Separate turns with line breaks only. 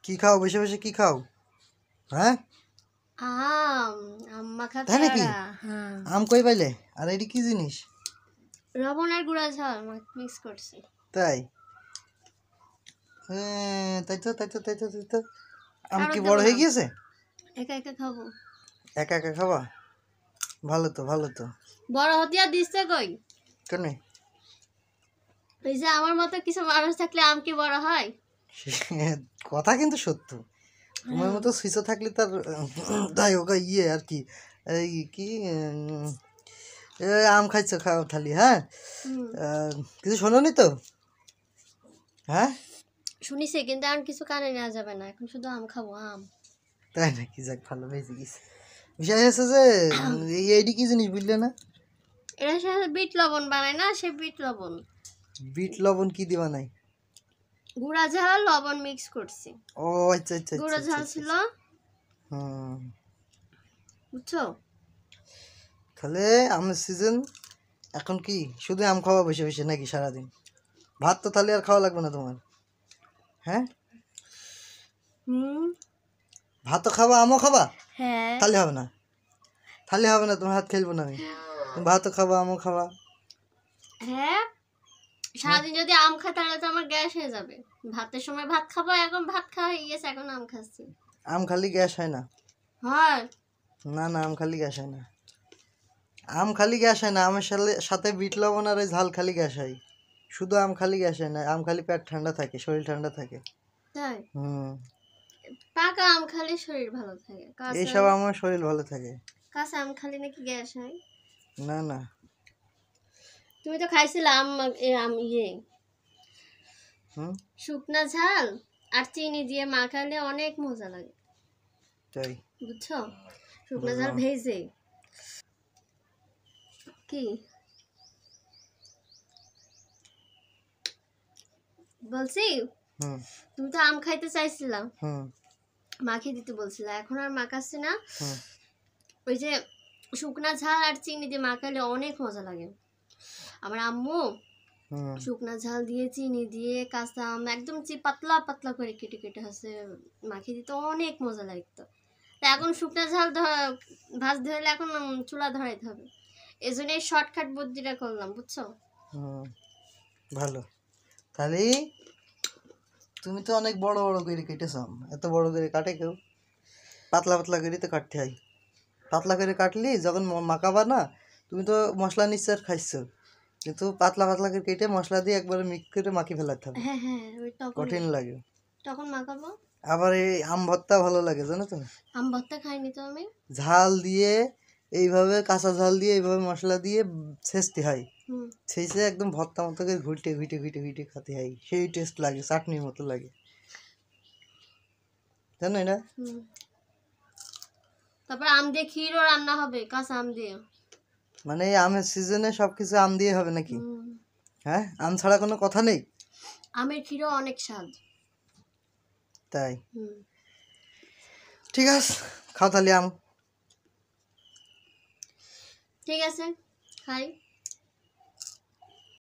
কি খাও বসে বসে, কি খাও? হ্যাঁ
আম আম মাখা
তাই নাকি?
পেয়ারা। হ্যাঁ,
আম কই পাইলে? আর এটি কি জিনিস?
লবণের গুঁড়া ঝাল মিক্স করছি।
তাই? তাই তো। আম
কারো
কি
দেবো
বড়
না,
হয়ে গিয়েছে?
একা একা খাবো।
একা একা খাবা? ভালো তো।
বড় হতে আর দিচ্ছে কই?
কেন?
ওই যে আমার মতো কিছু মানুষ থাকলে আম কি বড় হয়?
কথা কিন্তু সত্য। তোমার
হ্যাঁ।
মতো শিশু থাকলে তার তাই হোক ইয়ে আর কি, এই কি আম খাইছো, খাও থালি। হ্যাঁ,
হুম,
কিছু শোনোনি তো? হ্যাঁ,
শুনিছে কিন্তু এখন কিছু কানে নেওয়া যাবে না, এখন শুধু আম খাবো আম।
তাই নাকি? যাক, ভালো বেঁচে গেছে। বিষয় হচ্ছে যে এইটি কি জিনিস বুঝলে না?
এর সাথে বিট লবণ বানায় না, সে বিট লবণ
বিট লবণ কি দিবা নাই?
গুঁড়া ঝাল লবণ মিক্স করছি।
ও আচ্ছা।
গুঁড়া ঝাল ছিল,
হুম,
বুঝছো?
তাহলে আমের সিজন এখন কি শুধু আম খাওয়া বসে বসে নাকি সারাদিন? ভাত তো তাহলে আর খাওয়া লাগবে না তোমার। হ্যাঁ,
হুম,
ভাতও খাবা আমও খাবা,
হ্যাঁ
তাহলে হবে না। তোমার হাত খেলবো না আমি। তুমি ভাতও খাবা আমও খাবা।
হ্যাঁ,
হ্যাঁ,
সারাদিন যদি আম খাই তাহলে তো আমার গ্যাস হয়ে যাবে। ভাতের সময় ভাত খাবো, এখন ভাত খাওয়া হয়ে গেছে, এখন আম খাচ্ছি।
আম খালি গ্যাস হয় না।
হয়।
না, আম খালি গ্যাস হয় না। আমের সাথে সাথে বিট লবণ আর ওই ঝাল খালি গ্যাস হয়। শুধু আম খালি গ্যাস হয় না, আম খালি পেট ঠান্ডা থাকে, শরীর ঠান্ডা থাকে।
তাই?
হুম,
পাকা আম খালি শরীর ভালো থাকে,
এইসব আমার শরীর ভালো থাকে।
কাঁচা আম খালি নাকি গ্যাস হয়?
না।
তুমি তো খাইছিলে আম, আম
হুম,
শুকনা ঝাল আর চিনি দিয়ে মাখালে অনেক মজা লাগে,
তাই
বুঝছো? শুকনা ঝাল
বুঝলাম।
ভেজে কি বলছি,
হুম
তুমি তো আম খাইতে চাইছিলা,
হুম
মাখিয়ে দিতে বলছিলা, এখন আর মাখাচ্ছি না।
হুম
ওই যে শুকনা ঝাল আর চিনি দিয়ে মাখালে অনেক মজা লাগে। আমার আম্মু
হুম
শুকনা ঝাল দিয়ে চিনি দিয়ে কাঁচা আম একদম পাতলা পাতলা করে কেটে কেটে হচ্ছে মাখিয়ে দিতে অনেক মজা লাগতো। তা এখন শুকনা ঝাল ভাজতে হলে এখন চুলা ধরাইতে হবে, এই জন্য এই শর্টকাট বুদ্ধিটা করলাম, বুঝছো?
হুম ভালো। তাহলে তুমি তো অনেক বড় বড় করে কেটেছ আম। এত বড় করে কাটে কেউ? পাতলা পাতলা করে তো কাটতে হয়। পাতলা করে কাটলি যখন মাখাবা না, তুমি তো মশলা নিশ্চয় খাইছো, কিন্তু পাতলা পাতলা করে কেটে মশলা দিয়ে একবারে মিক্স করে মাখি ফেলাতে হবে।
হ্যাঁ হ্যাঁ, ওই তখন
কঠিন লাগে।
তখন মাখাবো।
আবার এই আম ভর্তা ভালো লাগে জানো তো?
আম ভর্তা খাইনি তো আমি।
ঝাল দিয়ে এইভাবে, কাঁচা ঝাল দিয়ে এইভাবে মশলা দিয়ে ছেঁচতে হয়।
হুম,
ছেঁচে একদম ভর্তা মতো করে ঘুটে খেতে হয়, সেই টেস্ট লাগে, চাটনির মতো লাগে। জানো না?
হুম। তারপর আম দিয়ে ক্ষীরও রান্না হবে, কাঁচা আম দিয়ে।
মানে এই আমের সিজনে সবকিছু আম দিয়ে হবে নাকি?
হুম,
হ্যাঁ, আম ছাড়া কোনো কথা নেই।
আমের ক্ষীরও অনেক স্বাদ।
তাই?
হুম,
ঠিক আছে, খাও তাহলে আম।
ঠিক আছে, খাই।